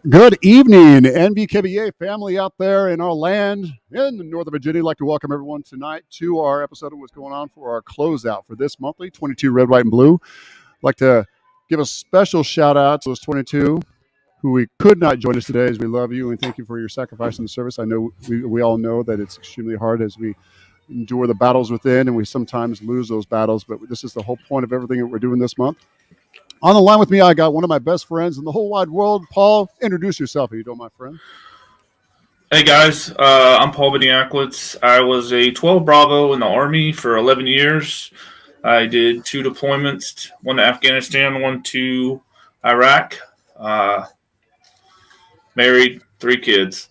Good evening, NBKBA family out there in our land in Northern Virginia. I'd like to welcome everyone tonight to our episode of what's going on for our closeout for this monthly 22 Red, White, and Blue. I'd like to give a special shout out to those 22 who we could not join us today, as we love you and thank you for your sacrifice and service. I know we all know that it's extremely hard as we endure the battles within, and we sometimes lose those battles, but this is the whole point of everything that we're doing this month. On the line with me, I got one of my best friends in the whole wide world. Paul, introduce yourself if you don't, my friend. Hey guys, I'm Paul Vidaklitz. I was a 12 Bravo in the Army for 11 years. I did 2 deployments, one to Afghanistan, one to Iraq. Married, 3 kids.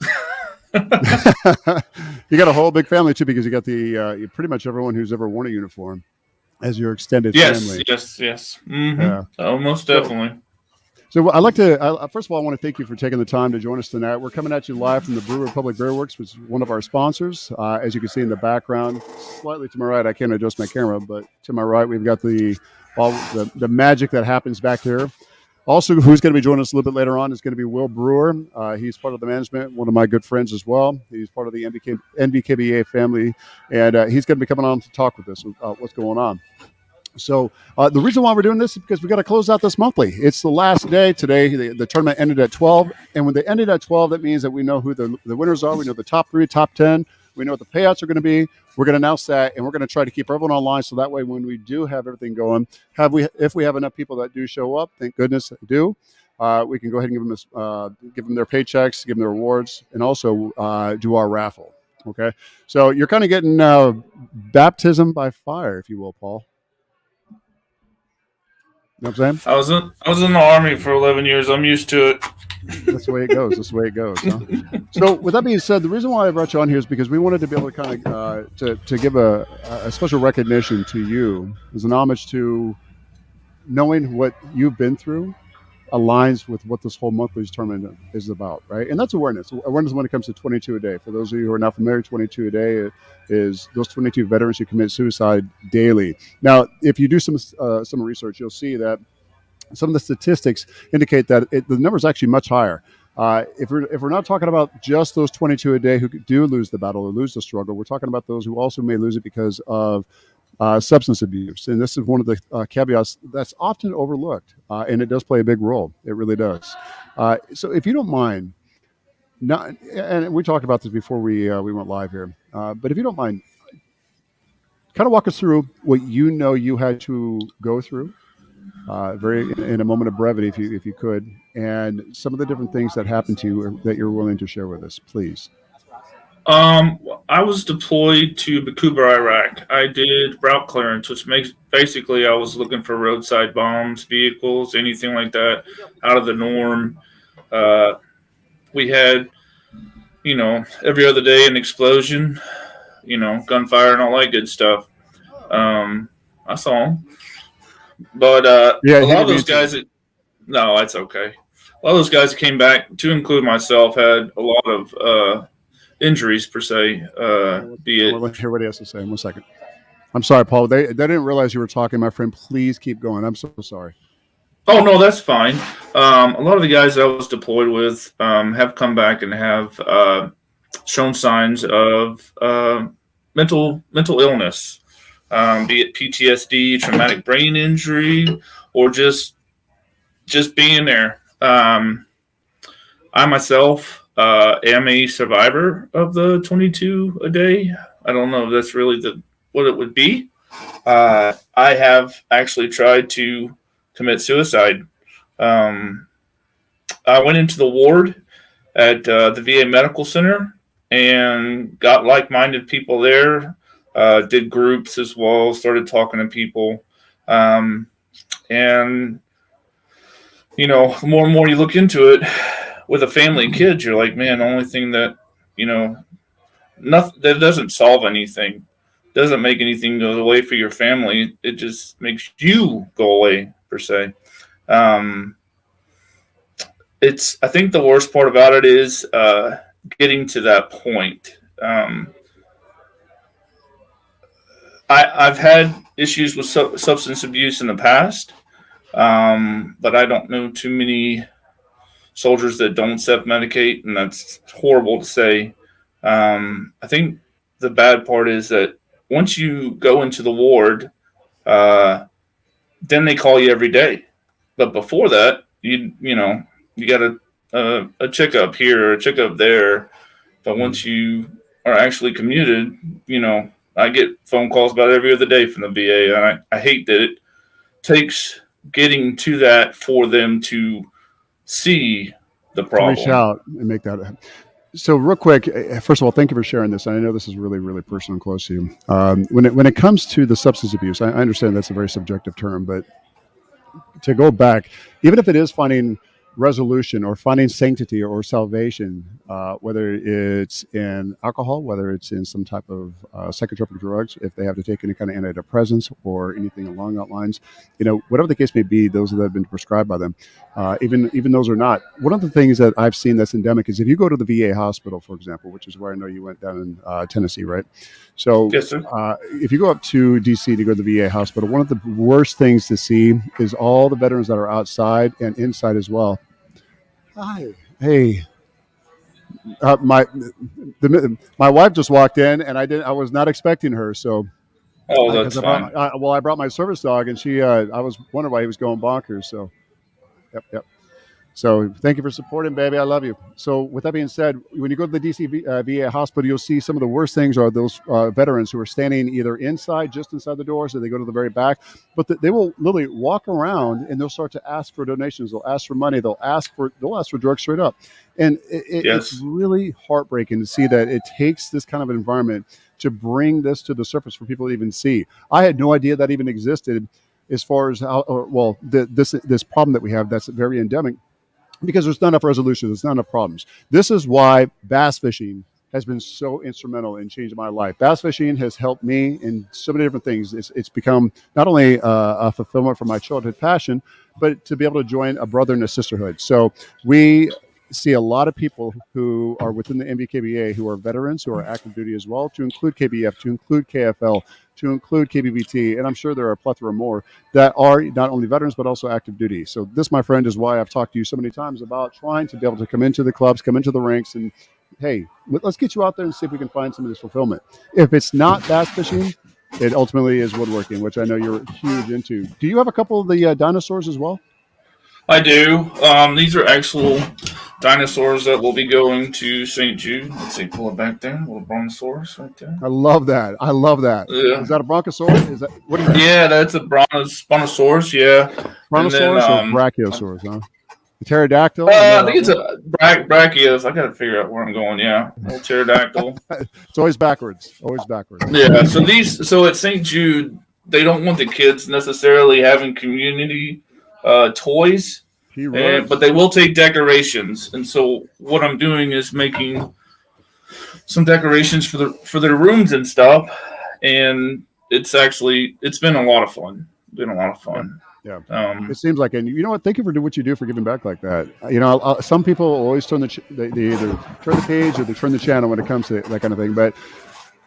You got a whole big family too, because you got the pretty much everyone who's ever worn a uniform as your extended family. Yes. Mm-hmm. Yeah. Oh, most definitely. So I'd like to, first of all, I want to thank you for taking the time to join us tonight. We're coming at you live from the Brew Republic Beer Works, which is one of our sponsors. As you can see in the background, slightly to my right, I can't adjust my camera, but to my right, we've got the magic that happens back there. Also, who's going to be joining us a little bit later on is going to be Will Brewer. He's part of the management, one of my good friends as well. He's part of the NBKBA family, and he's going to be coming on to talk with us what's going on. So the reason why we're doing this is because we got to close out this monthly. It's the last day today. The tournament ended at 12, and when they ended at 12, that means that we know who the winners are. We know the top 3, top 10. We know what the payouts are going to be. We're going to announce that, and we're going to try to keep everyone online so that way when we do have everything going, if we have enough people that do show up, thank goodness they do, we can go ahead and give them their paychecks, give them their awards, and also do our raffle. Okay, so you're kind of getting baptism by fire, if you will, Paul. You know what I'm saying? I was in the Army for 11 years. I'm used to it. That's the way it goes. Huh? So with that being said, the reason why I brought you on here is because we wanted to be able to kind of to give a special recognition to you as an homage to knowing what you've been through aligns with what this whole monthly tournament is about, right? And that's awareness. Awareness when it comes to 22 a day. For those of you who are not familiar, 22 a day is those 22 veterans who commit suicide daily. Now, if you do some research, you'll see that some of the statistics indicate that the number is actually much higher. If we're not talking about just those 22 a day who do lose the battle or lose the struggle, we're talking about those who also may lose it because of substance abuse. And this is one of the caveats that's often overlooked, and it does play a big role. It really does. So if you don't mind, and we talked about this before we went live here, but if you don't mind, kind of walk us through what you had to go through, in a moment of brevity, if you could, and some of the different things that happened to you that you're willing to share with us, please. I was deployed to Bakuba, Iraq. I did route clearance, which makes basically I was looking for roadside bombs, vehicles, anything like that out of the norm. We had, every other day an explosion, gunfire and all that good stuff. I saw them. But a lot of those guys, no, that's okay. A lot of those guys that came back, to include myself, had a lot of injuries per se. Be it. Let's hear what he has to say. 1 second. I'm sorry, Paul. They didn't realize you were talking, my friend. Please keep going. I'm so sorry. Oh no, that's fine. A lot of the guys I was deployed with have come back and have shown signs of mental illness. Be it PTSD, traumatic brain injury, or just being there. I myself am a survivor of the 22 a day. I don't know if that's really what it would be. I have actually tried to commit suicide. I went into the ward at the VA Medical Center and got like-minded people there. Did groups as well, started talking to people. And, the more and more you look into it with a family and kids, you're like, man, the only thing that, nothing that doesn't solve anything, doesn't make anything go away for your family. It just makes you go away, per se. I think the worst part about it is getting to that point. I've had issues with substance abuse in the past, but I don't know too many soldiers that don't self-medicate, and that's horrible to say. I think the bad part is that once you go into the ward, uh, then they call you every day. But before that, you got a checkup here or a checkup there. But once you are actually commuted, I get phone calls about every other day from the VA, and I hate that it takes getting to that for them to see the To reach problem. out and make that. So real quick, first of all, thank you for sharing this. I know this is really, really personal and close to you. When it comes to the substance abuse, I understand that's a very subjective term, but to go back, even if it is finding resolution or finding sanctity or salvation, whether it's in alcohol, whether it's in some type of psychotropic drugs, if they have to take any kind of antidepressants or anything along that lines, whatever the case may be, those that have been prescribed by them, even those are not. One of the things that I've seen that's endemic is if you go to the VA hospital, for example, which is where I know you went down in Tennessee, right? So Yes, sir. if you go up to DC to go to the VA hospital, one of the worst things to see is all the veterans that are outside and inside as well. Hi. Hey. My wife just walked in, and I was not expecting her. So Oh, because that's fine. I brought my service dog, and I was wondering why he was going bonkers. So yep. So thank you for supporting, baby. I love you. So with that being said, when you go to the DC VA hospital, you'll see some of the worst things are those veterans who are standing either just inside the doors, or they go to the very back. But they will literally walk around and they'll start to ask for donations. They'll ask for money. They'll ask for drugs straight up. And it's Yes. really heartbreaking to see that it takes this kind of environment to bring this to the surface for people to even see. I had no idea that even existed as far as this problem that we have that's very endemic, because there's not enough resolution, there's not enough problems. This is why bass fishing has been so instrumental in changing my life. Bass fishing has helped me in so many different things. It's become not only a fulfillment for my childhood passion, but to be able to join a brother and a sisterhood. So we see a lot of people who are within the MVKBA who are veterans, who are active duty as well, to include KBF, to include KFL, to include KBVT, and I'm sure there are a plethora more that are not only veterans but also active duty. So this, my friend, is why I've talked to you so many times about trying to be able to come into the clubs, come into the ranks, and hey, let's get you out there and see if we can find some of this fulfillment. If it's not bass fishing, it ultimately is woodworking, which I know you're huge into. Do you have a couple of the dinosaurs as well? I do. These are actual dinosaurs that will be going to St. Jude. Let's see, pull it back there. A little brontosaurus right there. I love that. I love that. Yeah. Is that a bronchosaurus? What is that? Yeah, that's a Spinosaurus, yeah. And then, Brontosaurus or brachiosaurus, huh? The pterodactyl? I think it's a Brachios. I got to figure out where I'm going, yeah. Little pterodactyl. It's always backwards. Always backwards. Yeah, so at St. Jude, they don't want the kids necessarily having community toys, but they will take decorations. And so what I'm doing is making some decorations for their rooms and stuff. And it's been a lot of fun. Yeah. It seems like, and you know what? Thank you for doing what you do for giving back like that. Some people always turn they either turn the page or they turn the channel when it comes to that kind of thing. But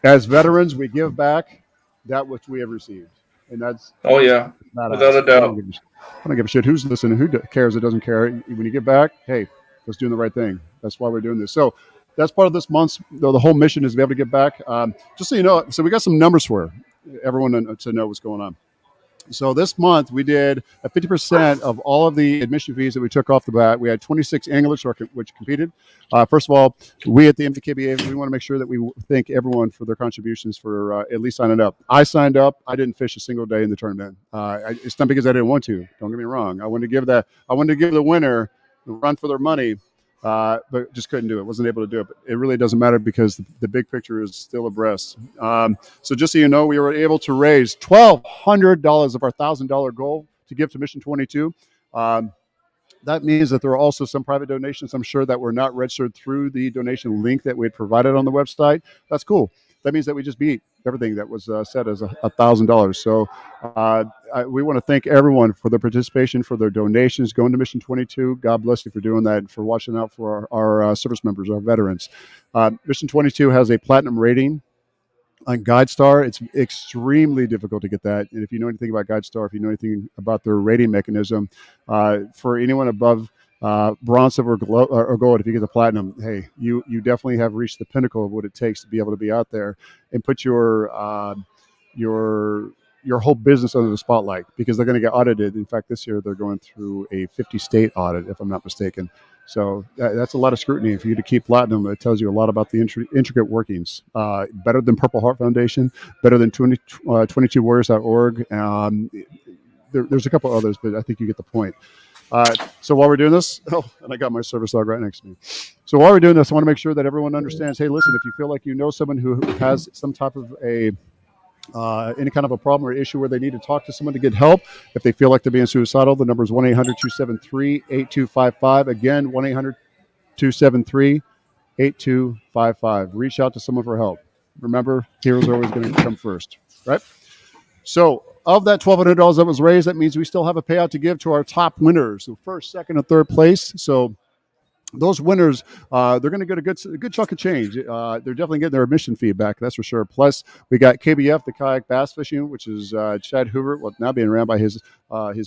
as veterans, we give back that which we have received, and that's oh yeah, without a doubt. I don't give a shit who's listening, who cares, who doesn't care. When you give back, hey, let's do the right thing. That's why we're doing this. So that's part of this month's, the whole mission is to be able to give back. Just so you know, so we got some numbers for everyone to know what's going on. So this month we did a 50% of all of the admission fees that we took off the bat. We had 26 anglers which competed. First of all, we at the MDKBA, we want to make sure that we thank everyone for their contributions for at least signing up. I signed up. I didn't fish a single day in the tournament. It's not because I didn't want to. Don't get me wrong. I wanted to give the winner the run for their money. But just couldn't do it. Wasn't able to do it. But it really doesn't matter because the big picture is still abreast. So just so you know, we were able to raise $1,200 of our $1,000 goal to give to Mission 22. That means that there are also some private donations, I'm sure, that were not registered through the donation link that we had provided on the website. That's cool. That means that we just beat everything that was set as $1,000. So we want to thank everyone for their participation, for their donations, going to Mission 22. God bless you for doing that and for watching out for our service members, our veterans. Mission 22 has a platinum rating on GuideStar. It's extremely difficult to get that. And if you know anything about GuideStar, if you know anything about their rating mechanism, for anyone above bronze, silver, or gold. If you get the platinum, hey, you definitely have reached the pinnacle of what it takes to be able to be out there and put your whole business under the spotlight, because they're going to get audited. In fact, this year they're going through a 50-state audit, if I'm not mistaken. So that's a lot of scrutiny. For you to keep platinum, it tells you a lot about the intricate workings. Better than Purple Heart Foundation, better than 22warriors.org. There's a couple others, but I think you get the point. So while we're doing this, and I got my service dog right next to me. So while we're doing this, I want to make sure that everyone understands, hey, listen, if you feel like you know someone who has some type of any kind of a problem or issue where they need to talk to someone to get help, if they feel like they're being suicidal, the number is 1-800-273-8255. Again, 1-800-273-8255. Reach out to someone for help. Remember, heroes are always going to come first, right? So of that $1,200 that was raised, that means we still have a payout to give to our top winners, so first, second, and third place. So those winners, they're going to get a good chunk of change. They're definitely getting their admission fee back, that's for sure. Plus, we got KBF, the kayak bass fishing, which is Chad Hoover, well, now being ran by his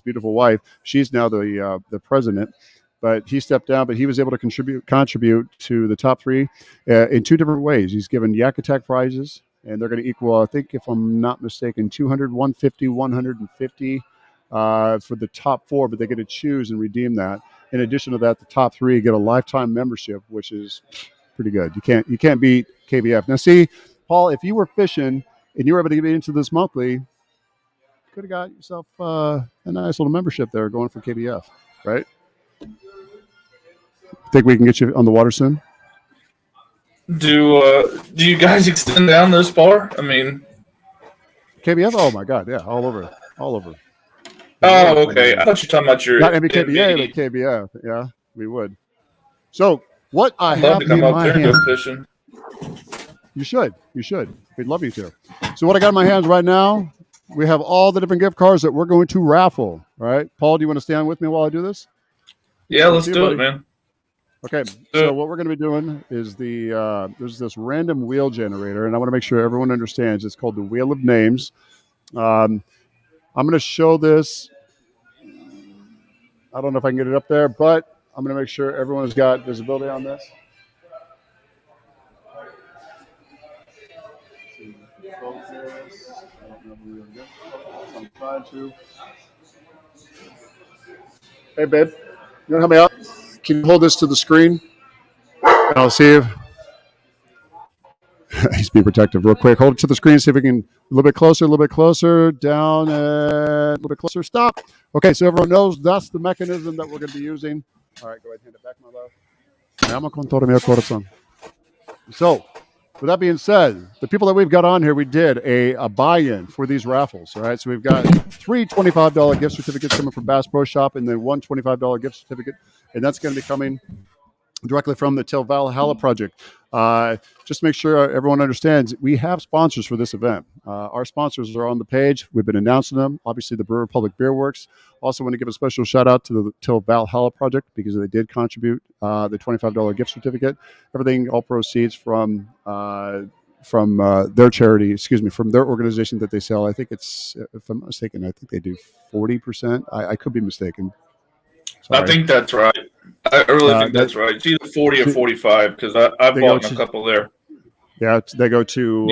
beautiful wife. She's now the president, but he stepped down. But he was able to contribute to the top three in two different ways. He's given Yak Attack prizes, and they're going to equal, I think, if I'm not mistaken, 200, 150, 150 for the top four, but they get to choose and redeem that. In addition to that, the top three get a lifetime membership, which is pretty good. You can't beat KBF. Now, see, Paul, if you were fishing and you were able to get into this monthly, you could have got yourself a nice little membership there going for KBF, right? Think we can get you on the water soon? Do you guys extend down this far? I mean, KBF? Oh my God, yeah, all over. Oh, okay. I thought you were talking about your not MBKBA, but KBF. Yeah, we would. So what I I'd have love to come in up my there and hands. go fishing. You should. We'd love you to. So what I got in my hands right now, we have all the different gift cards that we're going to raffle. All right, Paul, do you want to stand with me while I do this? Yeah, let's do it, man. Okay, so what we're going to be doing is there's this random wheel generator, and I want to make sure everyone understands. It's called the Wheel of Names. I'm going to show this. I don't know if I can get it up there, but I'm going to make sure everyone has got visibility on this. I'm trying to. Hey, babe, you want to help me out? Can you hold this to the screen? And I'll see if he's being protective. Real quick, hold it to the screen. See if we can a little bit closer, down, and a little bit closer. Stop. Okay, so everyone knows that's the mechanism that we're going to be using. All right, go ahead and hand it back, my love. Me amo con todo mi corazón. So, with that being said, the people that we've got on here, we did a buy-in for these raffles. All right, so we've got 3 $25 gift certificates coming from Bass Pro Shop, and then 1 $25 gift certificate, and that's going to be coming directly from the Till Valhalla project. Just to make sure everyone understands, we have sponsors for this event. Our sponsors are on the page. We've been announcing them. Obviously, the Brewer Republic Beer Works. Also want to give a special shout out to the Till Valhalla project because they did contribute the $25 gift certificate. Everything, all proceeds from their charity, from their organization that they sell. I think it's, if I'm not mistaken, I think they do 40%. I could be mistaken. Sorry. I think that's right. I really think that's right. It's either 40 or 45 because I've bought a couple there. Yeah, they go to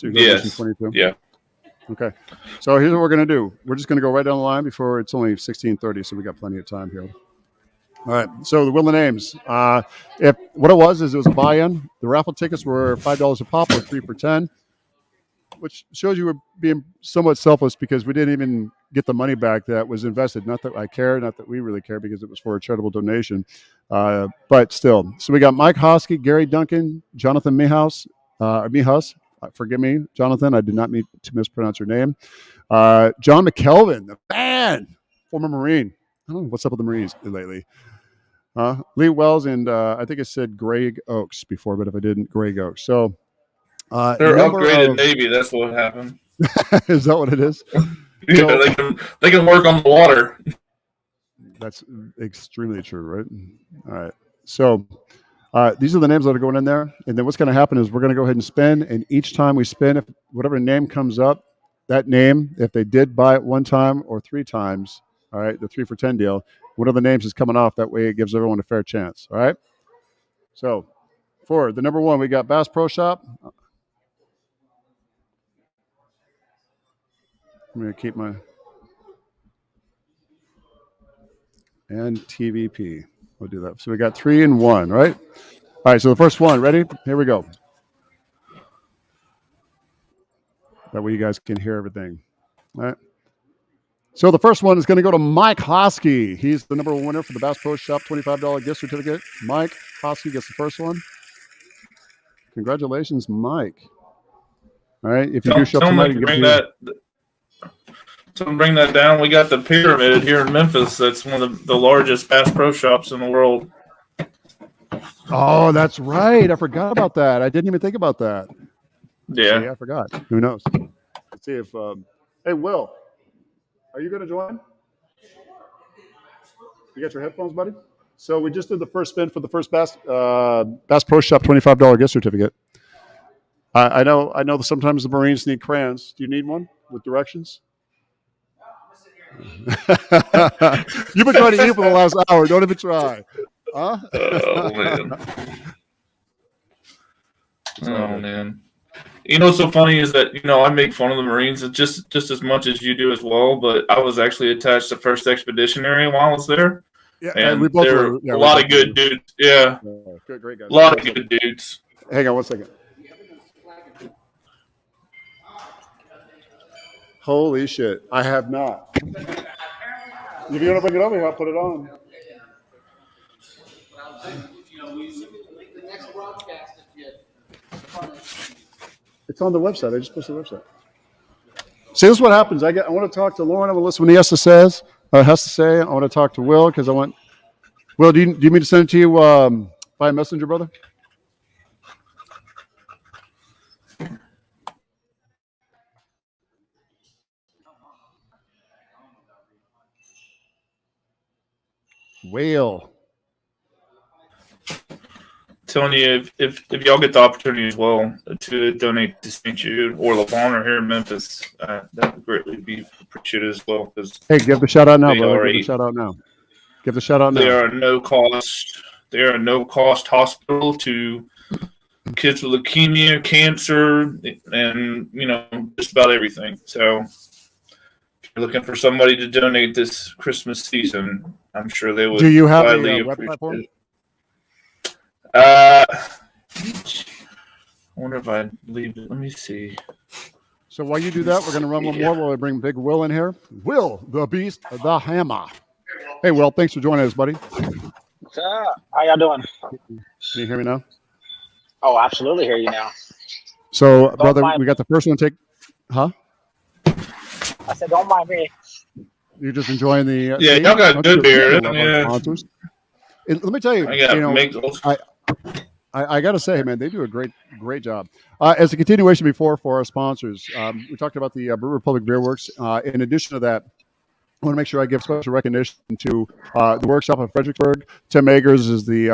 yes. 22. Yeah. Okay. So here's what we're going to do. We're just going to go right down the line before it's only 16:30, so we got plenty of time here. All right. So the Wheel of Names. If what it was a buy-in. The raffle tickets were $5 a pop or 3 for $10, which shows you were being somewhat selfless because we didn't even get the money back that was invested. Not that I care, not that we really care because it was for a charitable donation. But still. So we got Mike Hosky, Gary Duncan, Jonathan Mihas. Forgive me, Jonathan. I did not mean to mispronounce your name. John McKelvin, the man, former Marine. I don't know what's up with the Marines lately. Lee Wells and I think it said Greg Oaks before, but if I didn't, Greg Oaks. So they're upgraded Navy. That's what happened. Is that what it is? Yeah, they can work on the water. That's extremely true, right? All right. So these are the names that are going in there. And then what's going to happen is we're going to go ahead and spin. And each time we spin, if whatever name comes up, that name, if they did buy it 1 time or 3 times, All right, the 3 for $10 deal. One of the names is coming off. That way, it gives everyone a fair chance. All right. So, for the number 1, we got Bass Pro Shop. I'm going to keep my and TVP. We'll do that. So we got 3 and 1, right? All right. So the first one, ready? Here we go. That way you guys can hear everything. All right. So the first one is going to go to Mike Hosky. He's the number 1 winner for the Bass Pro Shop $25 gift certificate. Mike Hosky gets the first one. Congratulations, Mike. All right. If you do show up tonight, you can bring that down. We got the Pyramid here in Memphis. That's one of the largest Bass Pro Shops in the world. Oh, that's right. I forgot about that. I didn't even think about that. Yeah, I forgot. Who knows? Let's see if. Hey, Will, are you going to join? You got your headphones, buddy? So we just did the first spin for the first Bass Pro Shop $25 gift certificate. I know that sometimes the Marines need crayons. Do you need one with directions? You've been trying to eat for the last hour. Don't even try. Huh? Oh, man. Oh, man. You know what's so funny is that, I make fun of the Marines just as much as you do as well, but I was actually attached to 1st Expeditionary while I was there. Yeah, and we both were a lot of good dudes. Yeah. Great guys. A lot of good dudes. Hang on one second. Holy shit. I have not. If you want to bring it over here, I'll put it on. It's on the website. I just posted the website. See, this is what happens. I want to talk to Lauren. I want to listen to what he has to say. I want to talk to Will because I want. Will, do you need me to send it to you by messenger, brother? Whale. Telling you, if y'all get the opportunity as well to donate to St. Jude or LaVon or here in Memphis, that would greatly be appreciated as well. Hey, give the shout out now, brother. Give the shout out now. Give the shout out now. They are no cost. They are a no cost hospital to kids with leukemia, cancer, and just about everything. So if you're looking for somebody to donate this Christmas season, I'm sure they would. Do you have a web platform? I wonder if I leave it. Let me see. So while you do that, we're going to run one more while I bring Big Will in here. Will, the Beast, the Hammer. Hey, Will, thanks for joining us, buddy. What's up? How y'all doing? Can you hear me now? Oh, absolutely hear you now. So, brother, we got the first one. Huh? I said, don't mind me. You're just enjoying the. Yeah, y'all got good beer. Yeah. Let me tell you, I got to say, man, they do a great job. As a continuation before for our sponsors, we talked about the Brew Republic Beer Works. In addition to that, I want to make sure I give special recognition to the workshop in Fredericksburg. Tim Agers is the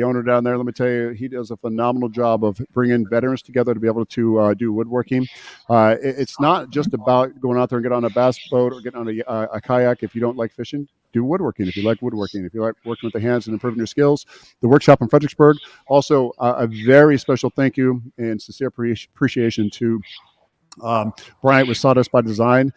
owner down there. Let me tell you, he does a phenomenal job of bringing veterans together to be able to do woodworking. It's not just about going out there and get on a bass boat or getting on a kayak if you don't like fishing. Do woodworking if you like woodworking. If you like working with the hands and improving your skills, the workshop in Fredericksburg. Also, a very special thank you and sincere appreciation to Bryant with Sawdust by Design.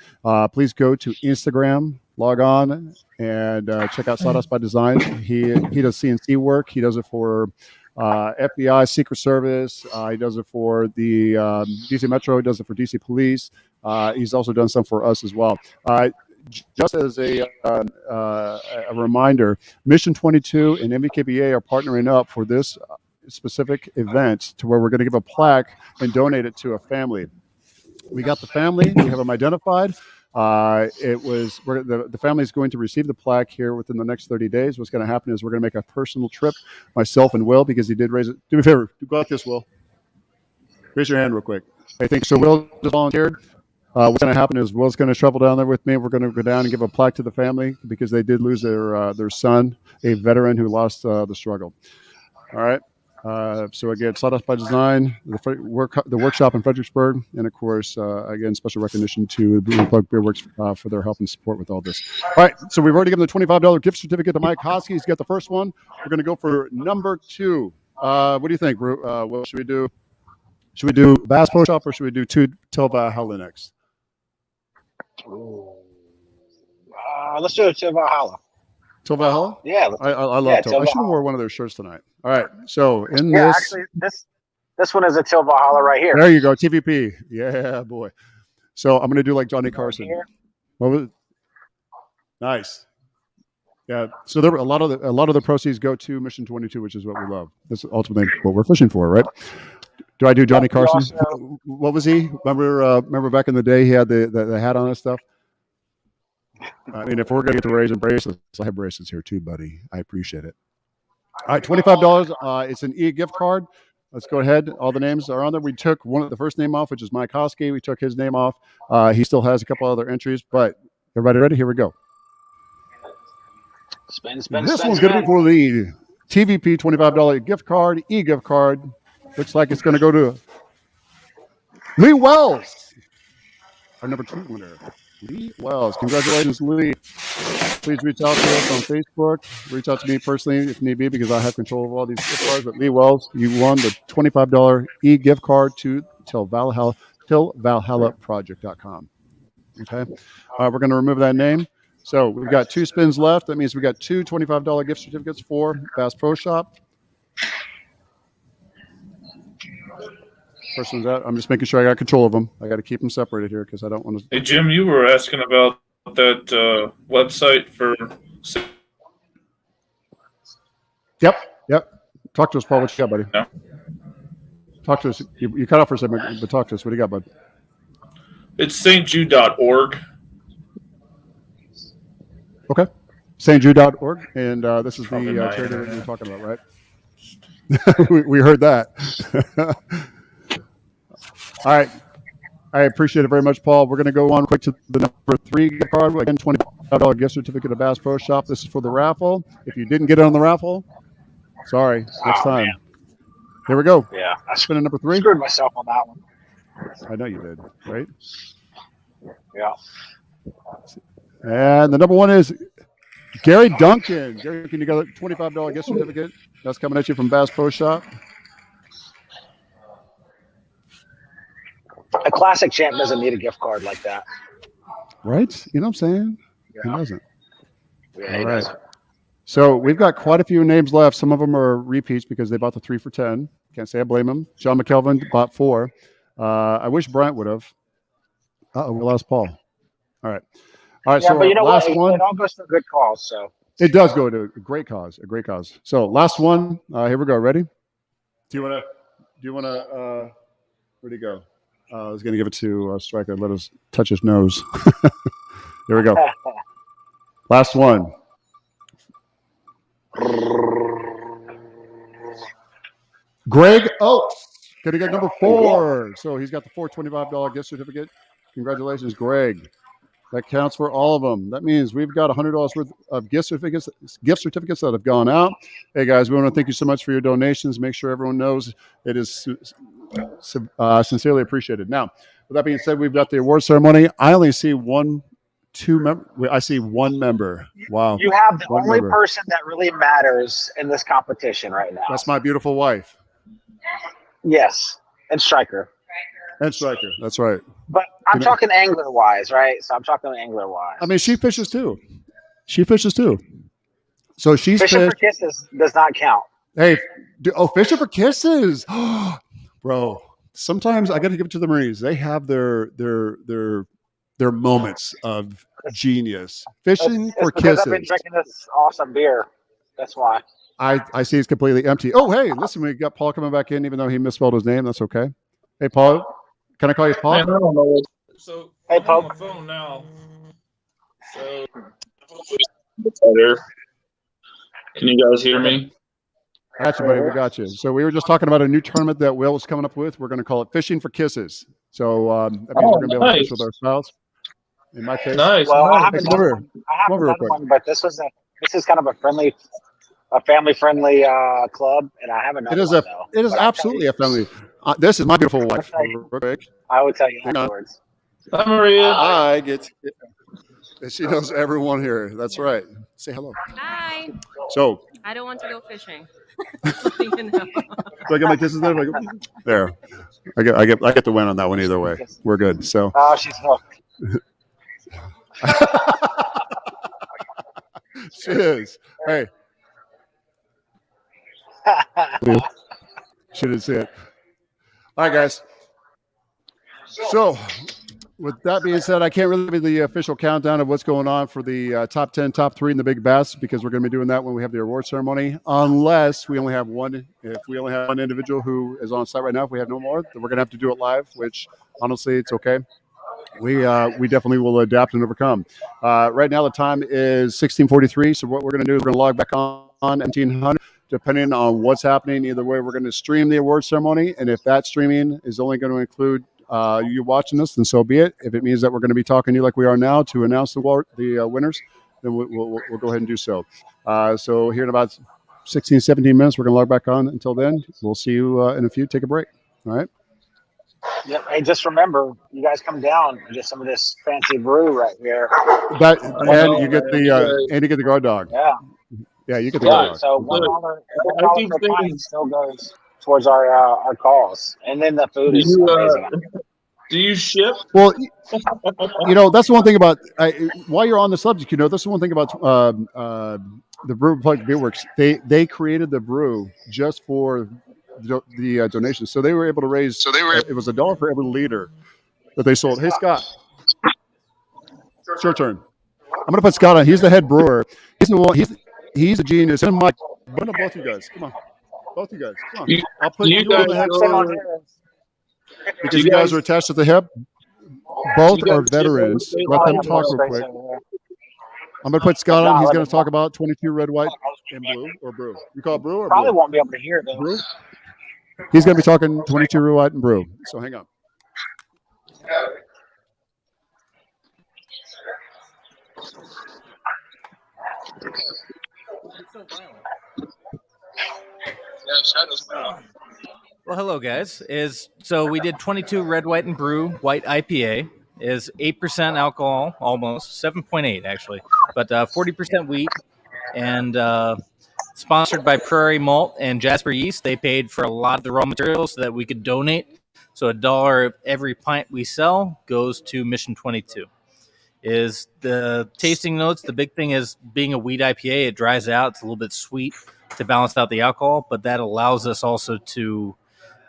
Please go to Instagram, log on, and check out Sawdust by Design. He does CNC work. He does it for FBI, Secret Service. He does it for the DC Metro. He does it for DC Police. He's also done some for us as well. Just as a reminder, Mission 22 and MVKBA are partnering up for this specific event to where we're going to give a plaque and donate it to a family. We got the family. We have them identified. The family is going to receive the plaque here within the next 30 days. What's going to happen is we're going to make a personal trip, myself and Will, because he did raise it. Do me a favor. Go like this, Will. Raise your hand real quick. I think so. Will just volunteered. What's going to happen is Will's going to travel down there with me. We're going to go down and give a plaque to the family because they did lose their son, a veteran who lost the struggle. All right. So again, Sawdust by Design, the workshop in Fredericksburg, and of course, again, special recognition to the Plug Beer Works for their help and support with all this. All right, so we've already given the $25 gift certificate to Mike Hosky. He's got the first one. We're going to go for number 2. What do you think? What should we do? Should we do Bass Pro Shop or should we do Till Valhalla next? Let's do it to Valhalla. Till Valhalla? Yeah. I love Till. I should have wore one of their shirts tonight. All right. So actually, this one is a Till Valhalla right here. There you go. TVP. Yeah, boy. So I'm going to do like Johnny Carson. What was it? Nice. Yeah. So there a lot of the proceeds go to Mission 22, which is what we love. That's ultimately what we're fishing for, right? Do I do Johnny Carson? What was he? Remember back in the day, he had the hat on and stuff. I mean, if we're going to get to raising bracelets, I have bracelets here too, buddy. I appreciate it. All right, $25. It's an e-gift card. Let's go ahead. All the names are on there. We took the first name off, which is Mike Hosky. We took his name off. He still has a couple other entries, but everybody ready? Here we go. This one's going to be for the TVP $25 gift card, e-gift card. Looks like it's going to go to Lee Wells, our number 2 winner. Lee Wells. Congratulations, Lee. Please reach out to us on Facebook. Reach out to me personally if need be because I have control of all these gift cards. But Lee Wells, you won the $25 e-gift card to TillValhallaProject.com. Okay. We're going to remove that name. So we've got 2 spins left. That means we got 2 $25 gift certificates for Bass Pro Shop. First one's out. I'm just making sure I got control of them. I got to keep them separated here because I don't want to. Hey, Jim, you were asking about that website for. Yep. Talk to us, Paul. What you got, buddy? Yeah. Talk to us. You cut off for a second, but talk to us. What do you got, bud? It's stjude.org. Okay. stjude.org. And this is the charity that you're talking about, right? we heard that. All right. I appreciate it very much, Paul. We're going to go on quick to the number 3 gift card. Again, $25 gift certificate to Bass Pro Shop. This is for the raffle. If you didn't get it on the raffle, sorry. Next time. Man. Here we go. Yeah. I spin number 3. Screwed myself on that one. I know you did, right? Yeah. And the number 1 is Gary Duncan. Gary, can you get a $25 gift certificate? That's coming at you from Bass Pro Shop. A classic champ doesn't need a gift card like that. Right? You know what I'm saying? Yeah. He doesn't. Yeah, all right. So we've got quite a few names left. Some of them are repeats because they bought the 3 for $10. Can't say I blame them. John McKelvin bought 4. I wish Brent would have. We lost Paul. All right. All right. Yeah, so but you know last what? one. It all goes to a good cause. So it does go to a great cause. A great cause. So last one. Here we go. Ready? Do you want to? Where'd he go? I was going to give it to Striker. Let us touch his nose. Here we go. Last one. Greg Oates. Going to get number 4. So he's got the $425 gift certificate. Congratulations, Greg. That counts for all of them. That means we've got $100 worth of gift certificates that have gone out. Hey, guys, we want to thank you so much for your donations. Make sure everyone knows it is sincerely appreciated. Now, with that being said, we've got the award ceremony. I only see I see one member. Wow. You have the only person that really matters in this competition right now. That's my beautiful wife. Yes. And Striker. That's right. But I'm talking angler-wise, right? So I'm talking angler-wise. I mean, she fishes too. So she's fishing for kisses does not count. Hey, fishing for kisses, bro. Sometimes I got to give it to the Marines. They have their moments of genius. Fishing for kisses. I've been drinking this awesome beer. That's why. I see it's completely empty. Oh, hey, listen, we got Paul coming back in, even though he misspelled his name. That's okay. Hey, Paul. Can I call you Paul? Man, I don't know. So hey, I'm Paul. on my phone now. So better. Can you guys hear me? Got you, buddy. We got you. So we were just talking about a new tournament that Will is coming up with. We're going to call it Fishing for Kisses. So that means we're going to be able to fish with our spouse. In my case, nice. Well, I come haven't done one, but this is kind of a friendly a family-friendly club, and I have another It is one, though. it is absolutely a family. This is my beautiful wife. Real quick. I would tell you Hang on. afterwards. Hi, Maria. I get. She knows everyone here. That's right. Say hello. Hi. So, I don't want to go fishing. Just letting you know. do I get my kisses there? There. I get the win on that one either way. We're good. So. Oh, she's hooked. She is. Hey. She didn't see it. All right, guys. So, with that being said, I can't really give you the official countdown of what's going on for the top 10, top 3 in the big bass, because we're going to be doing that when we have the award ceremony, unless we only have one. If we only have one individual who is on site right now, if we have no more, then we're going to have to do it live, which honestly, it's okay. We definitely will adapt and overcome. Right now, the time is 16:43. So what we're going to do is we're going to log back on 1900. Depending on what's happening, either way, we're going to stream the award ceremony. And if that streaming is only going to include you watching us, then so be it. If it means that we're going to be talking to you like we are now to announce the winners, then we'll go ahead and do so. So here in about 16, 17 minutes, we're going to log back on. Until then, we'll see you in a few. Take a break. All right. Yep. Hey, just remember, you guys come down and get some of this fancy brew right here. And you get the guard dog. Yeah. Yeah, you get the guard dog. So $1 per pint still goes towards our calls, and then the food is amazing. Do you ship? Well, that's the one thing about while you're on the subject. That's the one thing about the Brew Republic Beer Works. They created the brew just for the donations, so they were able to raise. It was $1 for every liter that they sold. Hey, Scott, it's your turn. I'm going to put Scott on. He's the head brewer. He's a genius. And Mike, one of both you guys. Come on, both you guys. Come on. I'll put you on the head because you guys are attached at the hip. Both are veterans. Let them talk real quick. I'm going to put Scott on. He's going to talk about 22 red, white, and blue, or brew. You call it brew or probably blue? Won't be able to hear it, though. Brew? He's going to be talking 22 red, white, and brew. So hang on. Well, hello, guys. So we did 22 red, white, and brew white IPA. Is 8% alcohol, almost 7.8 actually, but 40% wheat, and sponsored by Prairie Malt and Jasper Yeast. They paid for a lot of the raw materials so that we could donate. So $1 of every pint we sell goes to Mission 22. Is the tasting notes. The big thing is being a wheat IPA, it dries out. It's a little bit sweet to balance out the alcohol, but that allows us also to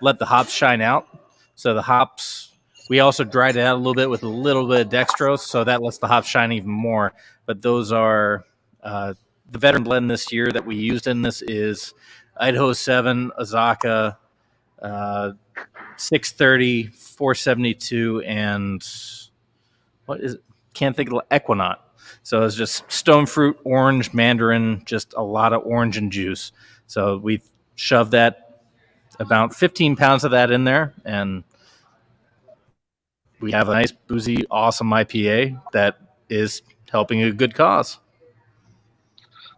let the hops shine out. So the hops, we also dried it out a little bit with a little bit of dextrose, so that lets the hops shine even more. But those are the veteran blend this year that we used in this is Idaho 7, Azaka, 630, 472, and what is it? Can't think of Equinaut. So it's just stone fruit, orange, mandarin, just a lot of orange and juice. So we shoved that, about 15 pounds of that in there, and we have a nice, boozy, awesome IPA that is helping a good cause.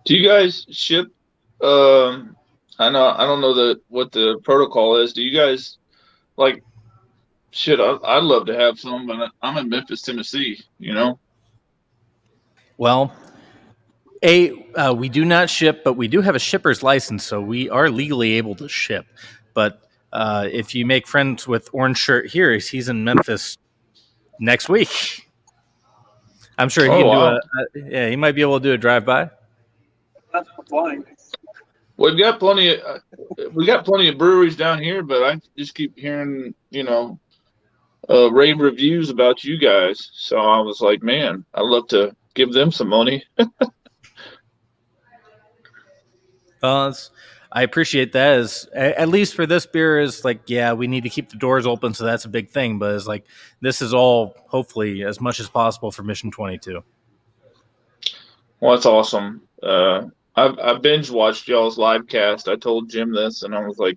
Do you guys ship? I don't know what the protocol is. Do you guys like? Shit, I'd love to have some, but I'm in Memphis, Tennessee. Well, we do not ship, but we do have a shipper's license, so we are legally able to ship. But if you make friends with Orange Shirt here, he's in Memphis next week. I'm sure he can do he might be able to do a drive-by. That's flying. We've got plenty of breweries down here, but I just keep hearing, rave reviews about you guys. So I was like, man, I'd love to give them some money. I appreciate that. At least for this beer, is like, yeah, we need to keep the doors open, so that's a big thing. But it's like, this is all hopefully as much as possible for Mission 22. Well, that's awesome. I binge watched y'all's live cast. I told Jim this, and I was like,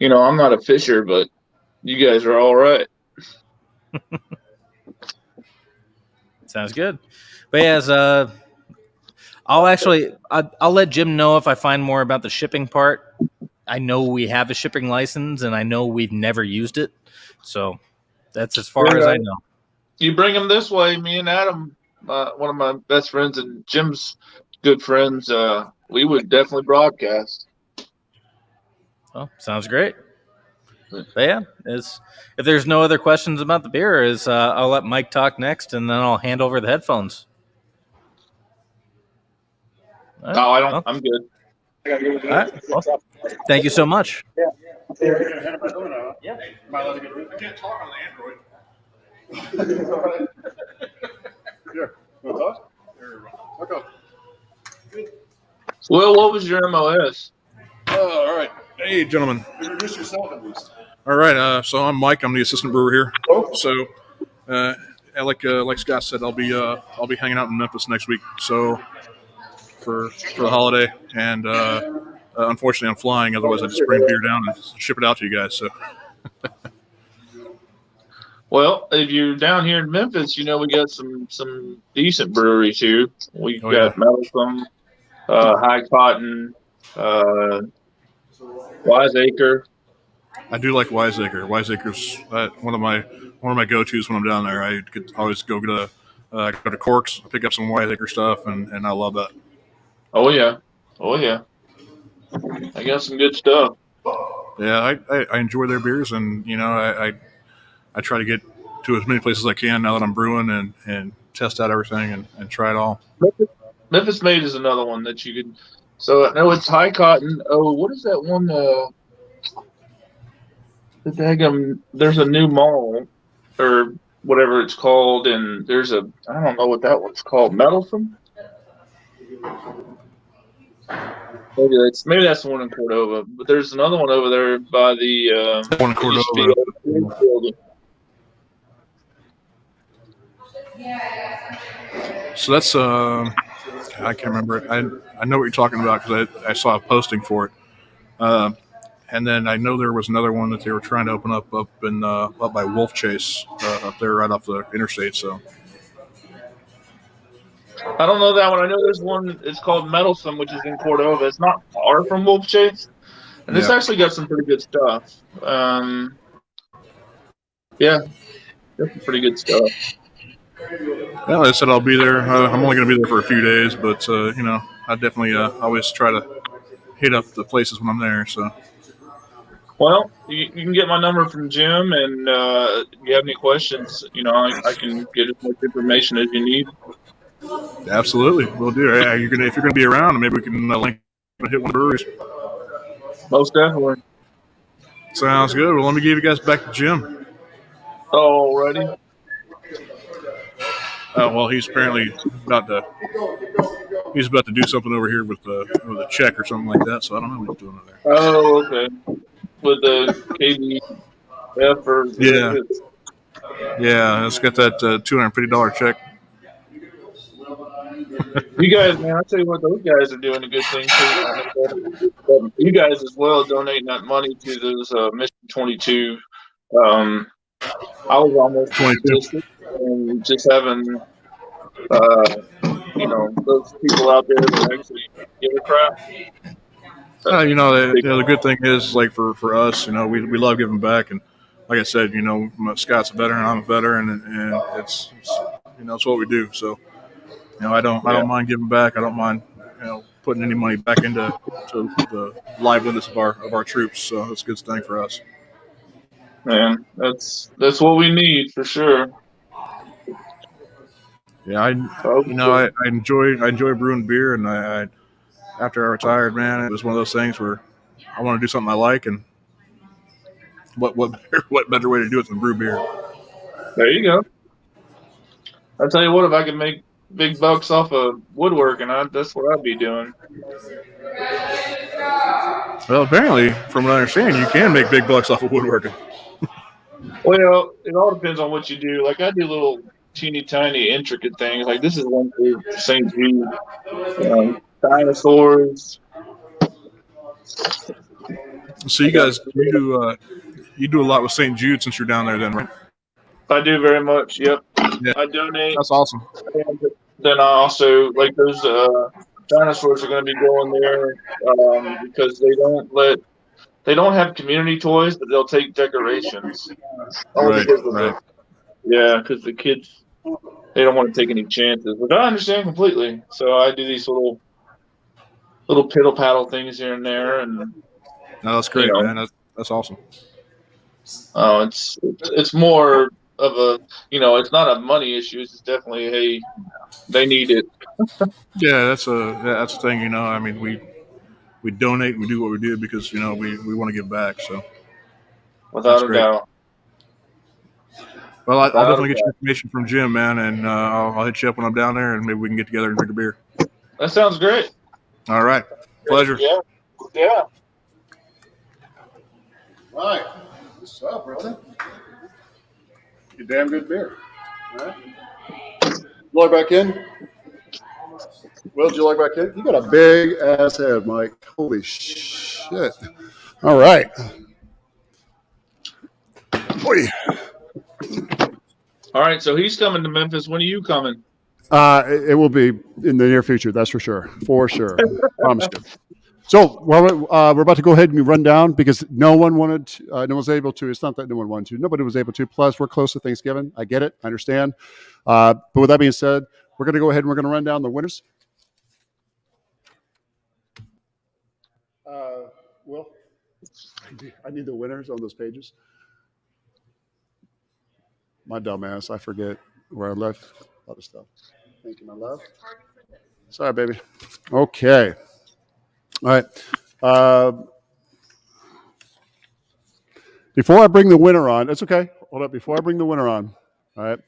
I'm not a fisher, but you guys are all right. Sounds good. But yeah, I'll let Jim know if I find more about the shipping part. I know we have a shipping license, and I know we've never used it, so that's as far as I know. You bring them this way. Me and Adam, one of my best friends and Jim's good friends, we would definitely broadcast. Oh, sounds great. But yeah, if there's no other questions about the beer, I'll let Mike talk next, and then I'll hand over the headphones. Right. No, I don't. Well, I'm good. All right. Well, thank you so much. Yeah. Yeah. I can't talk on the Android. Here. You want to talk? Okay. Well, what was your MOS? All right. Hey, gentlemen. Introduce yourself at least. All right. So I'm Mike. I'm the assistant brewer here. So, like Scott said, I'll be hanging out in Memphis next week. So, for the holiday, and unfortunately, I'm flying. Otherwise, I just bring beer down and ship it out to you guys. So. Well, if you're down here in Memphis, we got some decent breweries here. We've got Metalcom, High Cotton, Wiseacre. I do like Wiseacre. Wiseacre's one of my go-tos when I'm down there. I could always go to Corks, pick up some Wiseacre stuff, and I love that. Oh yeah. I got some good stuff. Yeah, I enjoy their beers, and I try to get to as many places as I can now that I'm brewing and test out everything and try it all. Memphis Made is another one that you could. So I know it's High Cotton. Oh, what is that one? There's a new mall or whatever it's called, and I don't know what that one's called. Metalcom? Maybe that's the one in Cordova, but there's another one over there by the one in Cordova. So that's I can't remember it. I know what you're talking about because I saw a posting for it, and then I know there was another one that they were trying to open up by Wolf Chase up there right off the interstate. So. I don't know that one. I know there's one. It's called Metalsome, which is in Cordova. It's not far from Wolf Chase, and it's actually got some pretty good stuff. Yeah, got some pretty good stuff. Well, I said I'll be there. I'm only going to be there for a few days, but I definitely always try to hit up the places when I'm there. So. Well, you can get my number from Jim, and if you have any questions, I can get as much information as you need. Absolutely, we'll do. If you're gonna be around, maybe we can link and hit one of the breweries. Most definitely. Sounds good. Well, let me give you guys back to Jim. Alrighty. Well, he's apparently about to do something over here with a check or something like that. So I don't know what he's doing over there. Oh, okay. With the KBF or yeah. Let's get that $250 check. You guys, man, I tell you what, those guys are doing a good thing too. You guys as well donating that money to those Mission 22. I was almost 22, and just having those people out there that actually give a crap. The good thing is, like for us, we love giving back, and like I said, Scott's a veteran, I'm a veteran, and it's it's what we do. So. I don't mind giving back. I don't mind, putting any money back into the liveliness of our troops. So it's a good thing for us. Man, that's what we need for sure. Yeah, I enjoy brewing beer, and I after I retired, man, it was one of those things where I want to do something I like, and what better way to do it than brew beer? There you go. I'll tell you what, if I could make big bucks off of woodworking, that's what I'd be doing. Well, apparently, from what I understand, you can make big bucks off of woodworking. Well, it all depends on what you do. Like, I do little teeny tiny intricate things. Like, this is one for St. Jude. Dinosaurs. So you guys, you do a lot with St. Jude since you're down there then, right? I do very much, yep. Yeah. I donate. That's awesome. And then I also, like those dinosaurs are going to be going there because they don't have community toys, but they'll take decorations. Only Right, because of right. because the kids they don't want to take any chances, which I understand completely. So I do these little piddle paddle things here and there, and No, that's great, man. That's awesome. it's more of a it's not a money issue. It's definitely hey they need it Yeah, that's the thing. I mean, we donate and we do what we do because we want to give back. So that's without a great. doubt. Well, I'll Without a definitely get your doubt. information from Jim, man, and I'll hit you up when I'm down there, and maybe we can get together and drink a beer. That sounds great. All right, pleasure. Yeah. Right. What's up, brother? You damn good beer. All right. Log back in. Will, did you log back in? You got a big ass head, Mike. Holy shit. All right. Oy. All right, so he's coming to Memphis. When are you coming? It will be in the near future, that's for sure. For sure. Promise you. So we're about to go ahead and run down because no one wanted to, no one was able to. It's not that no one wanted to. Nobody was able to. Plus, we're close to Thanksgiving. I get it. I understand. But with that being said, we're going to go ahead and we're going to run down the winners. Will, I need the winners on those pages. My dumb ass. I forget where I left a lot of stuff. Thank you, my love. Sorry, baby. Okay. All right. Before I bring the winner on, it's okay. Hold up. Before I bring the winner on, all right.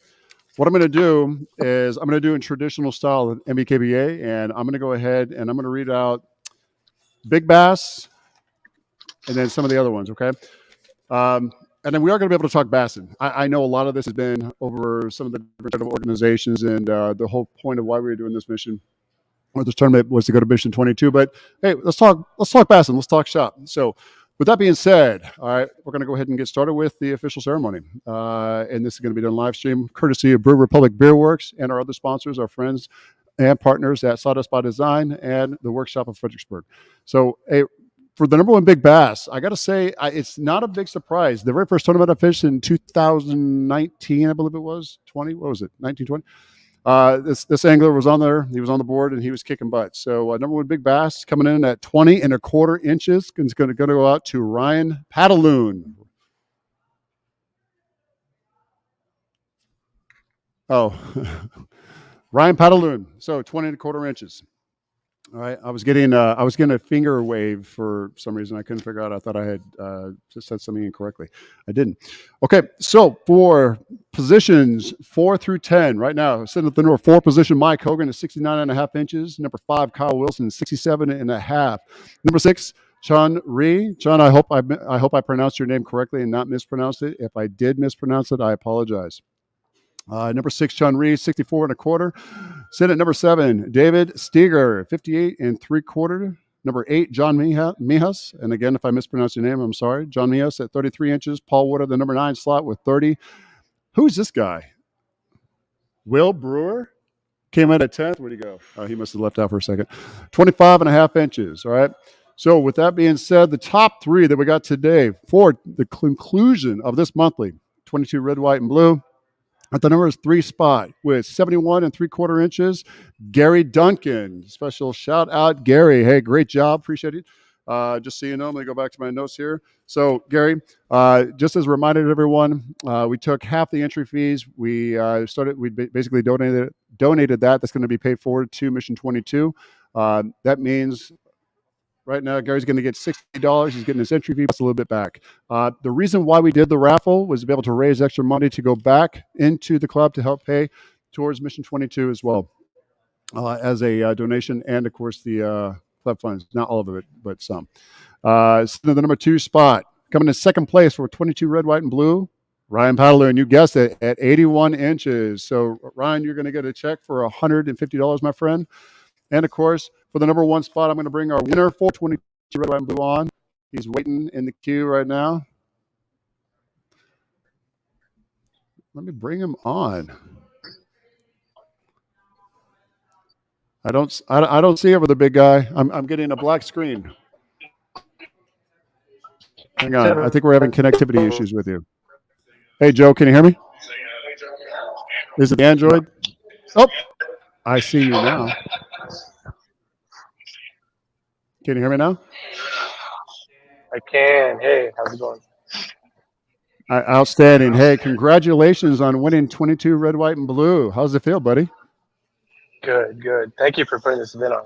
What I'm going to do is I'm going to do in traditional style of MBKBA, and I'm going to go ahead and I'm going to read out Big Bass and then some of the other ones, okay? And then we are going to be able to talk bassin. I know a lot of this has been over some of the different organizations, and the whole point of why we were doing this mission or this tournament was to go to mission 22. But hey, let's talk bassin. Let's talk shop. So with that being said, all right, we're going to go ahead and get started with the official ceremony. And this is going to be done live stream, courtesy of Brew Republic Beer Works and our other sponsors, our friends and partners at Sawdust by Design and the Workshop of Fredericksburg. So, hey, for the number one Big Bass, I got to say, it's not a big surprise. The very first tournament I fished in 2019, I believe it was, 20, what was it, 1920? This angler was on there. He was on the board, and he was kicking butt. So number one Big Bass coming in at 20.25 inches. It's going to go out to Ryan Paddaloon. Oh, Ryan Paddaloon. So 20.25 inches. All right. I was getting a finger wave for some reason. I couldn't figure out. I thought I had just said something incorrectly. I didn't. Okay. So for positions 4 through 10 right now, sitting at the number 4 position, Mike Hogan is 69.5 inches. Number 5, Kyle Wilson, 67.5. Number 6, Chun Ree. Chun, I hope I pronounced your name correctly and not mispronounced it. If I did mispronounce it, I apologize. Number 6, Chun Ree, 64.25. Sit at number 7, David Steger, 58.75. Number 8, John Mijas. And again, if I mispronounced your name, I'm sorry. John Mijas at 33 inches. Paul Wood at the number 9 slot with 30. Who's this guy? Will Brewer came in at 10th. Where'd he go? Oh, he must have left out for a second. 25.5 inches. All right. So with that being said, the top 3 that we got today for the conclusion of this monthly 22 red, white, and blue. At the number 3 spot with 71.75 inches, Gary Duncan. Special shout out, Gary. Hey, great job. Appreciate it. Just so you know, let me go back to my notes here. So, Gary, just as a reminder to everyone, we took half the entry fees. We basically donated that. That's going to be paid forward to Mission 22. That means right now, Gary's going to get $60. He's getting his entry fee plus a little bit back. The reason why we did the raffle was to be able to raise extra money to go back into the club to help pay towards Mission 22 as well as a donation, and of course the club funds. Not all of it, but some. So the number 2 spot coming in second place for 22 red, white, and blue. Ryan Paddaloon, you guessed it, at 81 inches. So Ryan, you're going to get a check for $150, my friend. And of course, for the number 1 spot, I'm going to bring our winner for 22 red, white, and blue on. He's waiting in the queue right now. Let me bring him on. I don't see over the big guy. I'm getting a black screen. Hang on. I think we're having connectivity issues with you. Hey, Joe, can you hear me? Is it the Android? Oh, I see you now. Can you hear me now? I can. Hey, how's it going? Outstanding. Hey, congratulations on winning 22 red, white, and blue. How's it feel, buddy? Good, good. Thank you for putting this event on.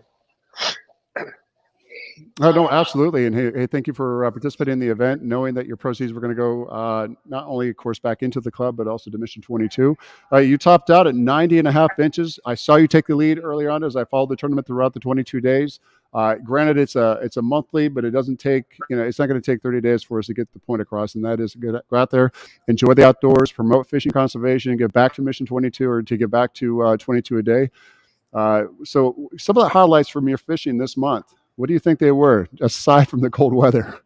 Oh, no, absolutely. And hey, thank you for participating in the event, knowing that your proceeds were going to go not only, of course, back into the club, but also to Mission 22. You topped out at 90.5 inches. I saw you take the lead earlier on as I followed the tournament throughout the 22 days. Granted, it's a monthly, but it doesn't take, it's not going to take 30 days for us to get the point across. And that is go out there, enjoy the outdoors, promote fishing conservation, and get back to Mission 22 or to get back to 22 a day. So some of the highlights from your fishing this month, what do you think they were, aside from the cold weather?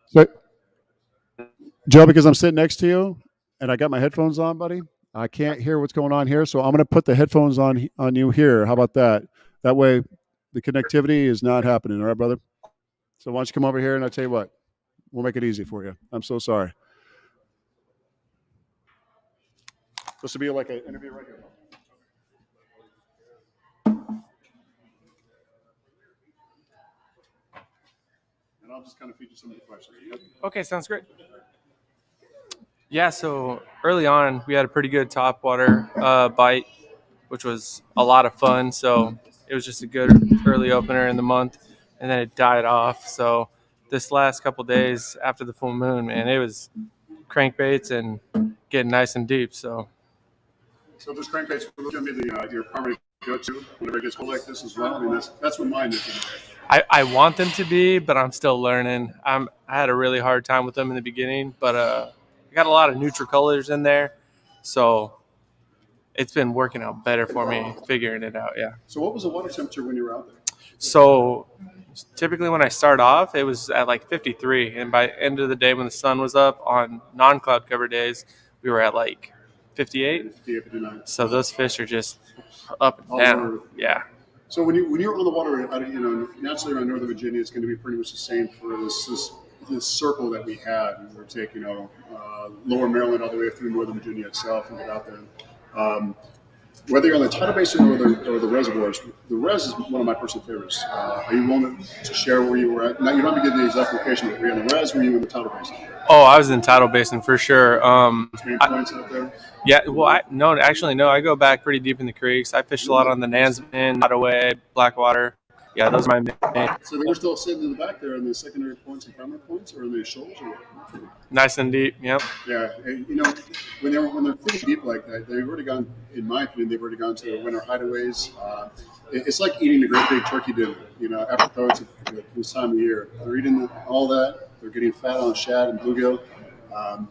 So, Joe, because I'm sitting next to you and I got my headphones on, buddy, I can't hear what's going on here. So I'm going to put the headphones on you here. How about that? That way the connectivity is not happening. All right, brother? So why don't you come over here and I'll tell you what, we'll make it easy for you. I'm so sorry. This will be like an interview right here. And I'll just kind of feature some of the questions. Yep. Okay, sounds great. Yeah, so early on, we had a pretty good topwater bite, which was a lot of fun. So it was just a good early opener in the month, and then it died off. So this last couple days after the full moon, man, it was crankbaits and getting nice and deep. So those crankbaits are going to be your primary go-to whenever it gets cold like this as well. I mean, that's what mine is. I want them to be, but I'm still learning. I had a really hard time with them in the beginning, but I got a lot of neutral colors in there, so it's been working out better for me, figuring it out. Yeah. So what was the water temperature when you were out there? So typically when I start off, it was at like 53, and by end of the day when the sun was up on non-cloud cover days, we were at like 58. 59. So those fish are just up and down. Yeah. So when you're on the water, naturally around Northern Virginia, it's going to be pretty much the same for this circle that we had. We're taking Lower Maryland all the way through Northern Virginia itself and get out there. Whether you're on the tidal basin or the reservoirs, the res is one of my personal favorites. Are you willing to share where you were at? Now, you don't have to give the exact location, but were you on the res or were you in the tidal basin? Oh, I was in tidal basin for sure. Points out there? Yeah, well, no. I go back pretty deep in the creeks. I fished a lot on the Nansemond, Nottoway, Blackwater. Yeah, those are my main. So they were still sitting in the back there in the secondary points and primary points, or in the shoals? Nice and deep, yep. Yeah, and, when they're pretty deep like that, they've already gone, in my opinion, they've already gone to the winter hideaways. It's like eating a great big turkey dinner, apropos to this time of year. They're eating all that. They're getting fat on shad and bluegill.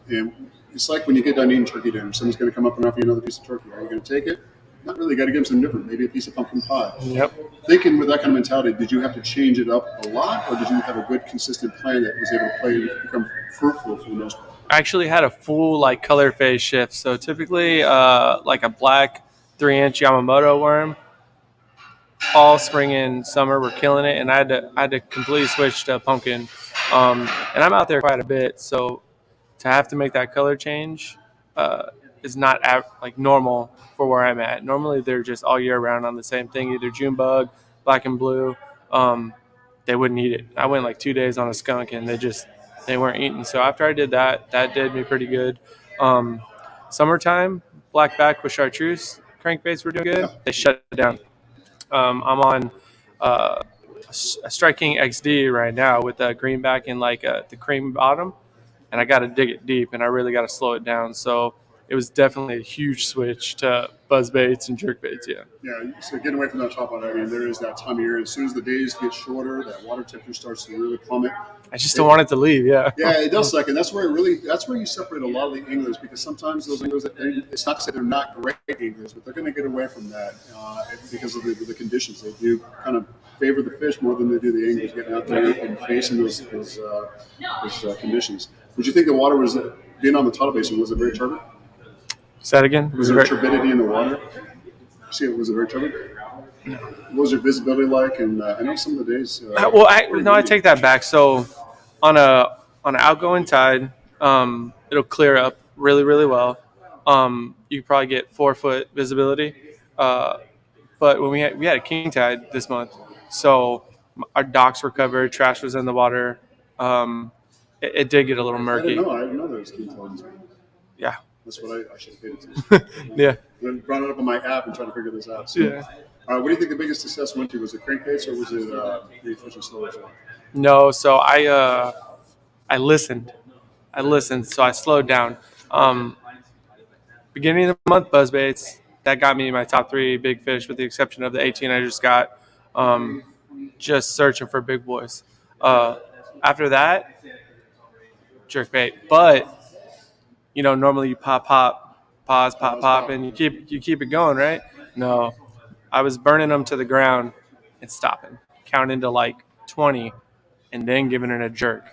And it's like when you get done eating turkey dinner, someone's going to come up and offer you another piece of turkey. Are you going to take it? Not really. Got to give them something different. Maybe a piece of pumpkin pie. Yep. Thinking with that kind of mentality, did you have to change it up a lot, or did you have a good, consistent plan that was able to become fruitful for the most part? I actually had a full color phase shift. So typically, like a black 3-inch Yamamoto worm, all spring and summer we're killing it, and I had to completely switch to pumpkin. And I'm out there quite a bit, so to have to make that color change is not normal for where I'm at. Normally they're just all year round on the same thing, either June bug, black and blue. They wouldn't eat it. I went 2 days on a skunk and they weren't eating. So after I did that did me pretty good. Summertime, blackback with chartreuse crankbaits were doing good. They shut it down. I'm on a Strike King XD right now with a greenback and the cream bottom, and I got to dig it deep and I really got to slow it down. So it was definitely a huge switch to buzz baits and jerk baits. Yeah. Yeah. So getting away from that top water, there is that time of year. As soon as the days get shorter, that water temperature starts to really plummet. I just don't want it to leave. Yeah. Yeah, it does suck, and that's where you separate a lot of the anglers, because sometimes those anglers, it's not to say they're not great anglers, but they're going to get away from that because of the conditions. They do kind of favor the fish more than they do the anglers getting out there and facing those conditions. Would you think the water was, being on the tidal basin, was it very turbid? Say that again. Was there turbidity in the water? See, was it very turbid? No. What was your visibility like? And I know some of the days. I take that back. So on an outgoing tide, it'll clear up really, really well. You could probably get 4-foot visibility. But when we had a king tide this month, so our docks were covered, trash was in the water. It did get a little murky. I didn't know there was king tides. Yeah. That's what I should have paid attention to. Yeah. I brought it up on my app and trying to figure this out. So, yeah. What do you think the biggest success went to? Was it crankbaits or was it the fishing slower? No, so I listened. So I slowed down. Beginning of the month, buzzbaits, that got me my top 3 big fish, with the exception of the 18 I just got. Just searching for big boys. After that, jerkbait. But normally you pause, pop, and you keep it going, right? No, I was burning them to the ground and stopping, counting to like 20, and then giving it a jerk.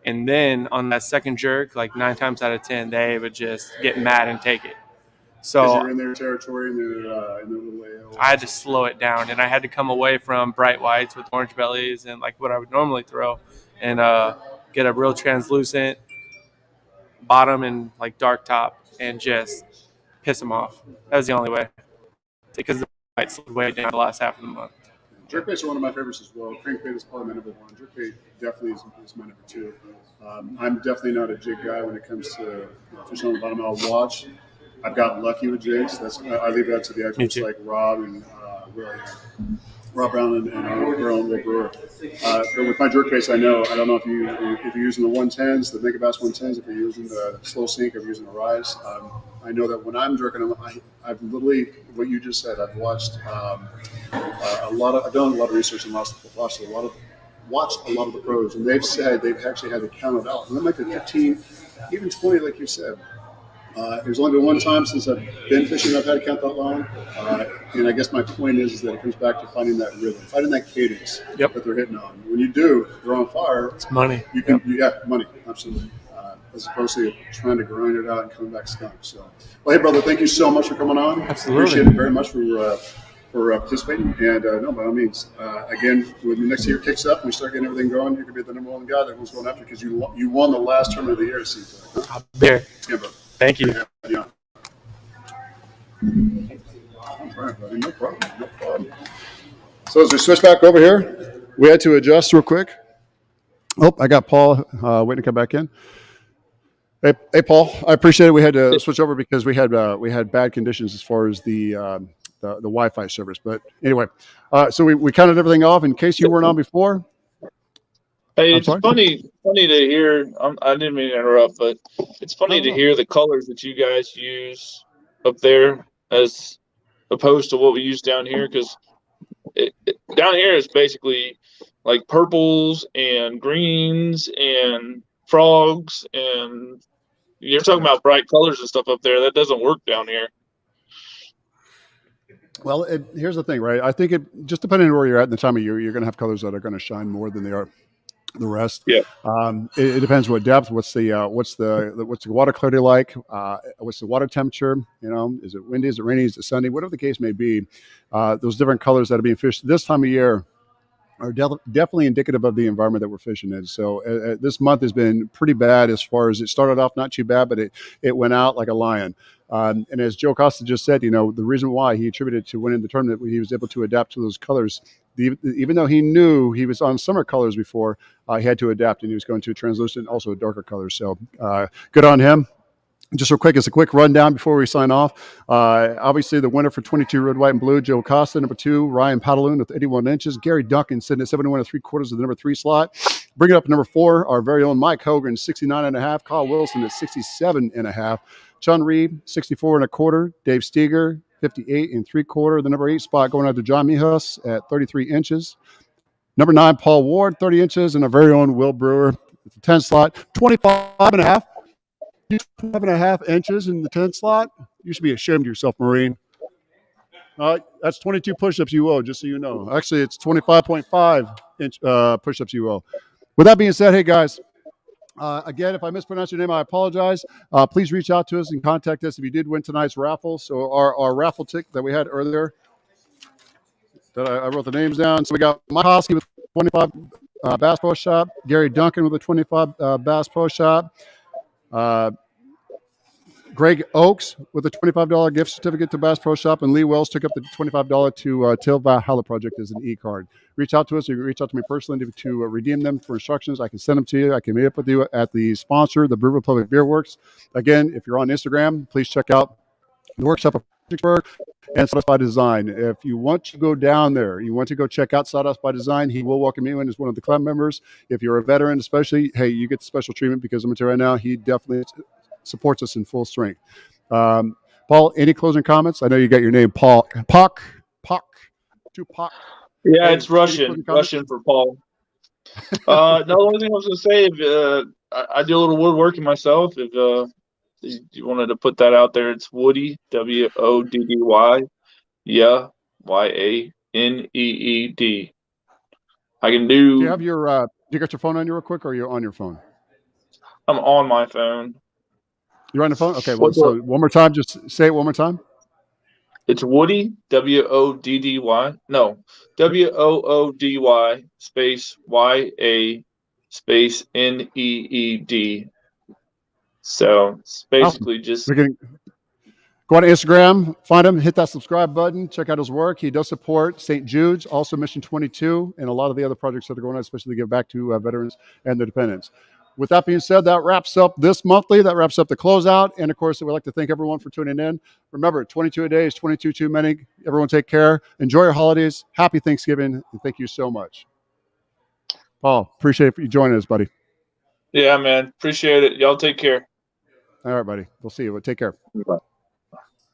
And then on that second jerk, like 9 times out of 10, they would just get mad and take it. So you're in their territory, in their little AO. I had to slow it down, and I had to come away from bright whites with orange bellies and like what I would normally throw, and get a real translucent bottom and like dark top, and just piss them off. That was the only way, because the white slid way down the last half of the month. Jerkbaits are one of my favorites as well. Crankbait is probably my number 1. Jerkbait definitely is my number 2. I'm definitely not a jig guy when it comes to fishing on the bottom. I'll watch. I've gotten lucky with jigs. I leave that to the experts like Rob and Rob Brown and our own Will Brewer. But with my jerkbaits, I don't know if you're using the 110s, the Megabass 110s, if you're using the slow sink, if you're using the rise. I know that when I'm jerking them, I've literally, what you just said, I've watched I've done a lot of research and watched a lot of the pros, and they've said they've actually had to count it out. And then like the 15, even 20, like you said. There's only been one time since I've been fishing I've had to count that long. And I guess my point is that it comes back to finding that rhythm, finding that cadence that they're hitting on. When you do, they're on fire. It's money. You can, money, absolutely. As opposed to trying to grind it out and coming back skunk. So, well, hey, brother, thank you so much for coming on. Absolutely. Appreciate it very much for participating. And no, by all means, again, when the next year kicks up and we start getting everything going, you're going to be the number 1 guy that was going after, because you won the last tournament of the year. It seems like. Huh? I'll be there. Yeah, brother. Thank you. Yeah. All right, buddy. No problem. So as we switch back over here, we had to adjust real quick. Oh, I got Paul waiting to come back in. Hey, Paul. I appreciate it. We had to switch over because we had bad conditions as far as the Wi-Fi service. But anyway, so we counted everything off in case you weren't on before. Hey, it's funny to hear. I didn't mean to interrupt, but it's funny to hear the colors that you guys use up there as opposed to what we use down here. Because down here is basically like purples and greens and frogs, and you're talking about bright colors and stuff up there. That doesn't work down here. Well, here's the thing, right? I think it just depending on where you're at in the time of year, you're going to have colors that are going to shine more than they are the rest. Yeah. It depends what depth, what's the water clarity like, what's the water temperature, is it windy, is it rainy, is it sunny, whatever the case may be. Those different colors that are being fished this time of year are definitely indicative of the environment that we're fishing in. So this month has been pretty bad as far as it started off not too bad, but it went out like a lion. And as Joe Costa just said, the reason why he attributed to winning the tournament, he was able to adapt to those colors. Even though he knew he was on summer colors before, he had to adapt, and he was going to translucent, also a darker color. So good on him. Just real quick, as a quick rundown before we sign off. Obviously, the winner for 22 red, white, and blue, Joe Costa. Number 2, Ryan Padaloon with 81 inches. Gary Duncan sitting at 71 3/4 of the number 3 slot. Bring it up to number 4, our very own Mike Hogan, 69.5. Kyle Wilson at 67.5. Sean Reed, 64 1/4. Dave Steger, 58 3/4. The number 8 spot going out to John Mijas at 33 inches. Number 9, Paul Ward, 30 inches. And our very own Will Brewer at the 10 slot, 25.5. 25.5 inches in the 10 slot. You should be ashamed of yourself, Marine. That's 22 push-ups you owe, just so you know. Actually, it's 25.5 inch push-ups you owe. With that being said, hey, guys, Again, if I mispronounce your name, I apologize. Please reach out to us and contact us if you did win tonight's raffle. So our raffle ticket that we had earlier, that I wrote the names down. So we got Mike Hosky with 25 Bass Pro Shop, Gary Duncan with a 25 Bass Pro Shop, Greg Oakes with a $25 gift certificate to Bass Pro Shop, and Lee Wells took up the $25 to Till Valhalla Project as an e-card. Reach out to us. You can reach out to me personally to redeem them for instructions. I can send them to you. I can meet up with you at the sponsor, the Brewville Public Beer Works. Again, if you're on Instagram, please check out the workshop of Pittsburgh and Sawdust by Design. If you want to go down there, you want to go check out Sawdust by Design, he will welcome you in as one of the club members. If you're a veteran, especially, hey, you get the special treatment because I'm going to tell you right now, he definitely supports us in full strength. Paul, any closing comments? I know you got your name, Paul. Tupac. Yeah, Hey, it's Russian for Paul. The only thing I was going to say, if I do a little woodworking myself, if you wanted to put that out there, it's Woody, Woddy, yeah, Yaneed. I can do. Do you have your? You got your phone on you real quick, or you're on your phone? I'm on my phone. You're on the phone. Okay. Well, so one more time. Just say it one more time. It's Woody, Woddy. No, Woody space YA space NEED. So it's basically just. We can go on Instagram, find him, hit that subscribe button, check out his work. He does support St. Jude's, also Mission 22, and a lot of the other projects that are going on, especially to give back to veterans and their dependents. With that being said, that wraps up this monthly. That wraps up the closeout. And, of course, we'd like to thank everyone for tuning in. Remember, 22 a day is 22 too many. Everyone take care. Enjoy your holidays. Happy Thanksgiving. And thank you so much. Paul, appreciate you joining us, buddy. Yeah, man. Appreciate it. Y'all take care. All right, buddy. We'll see you. Take care. Bye.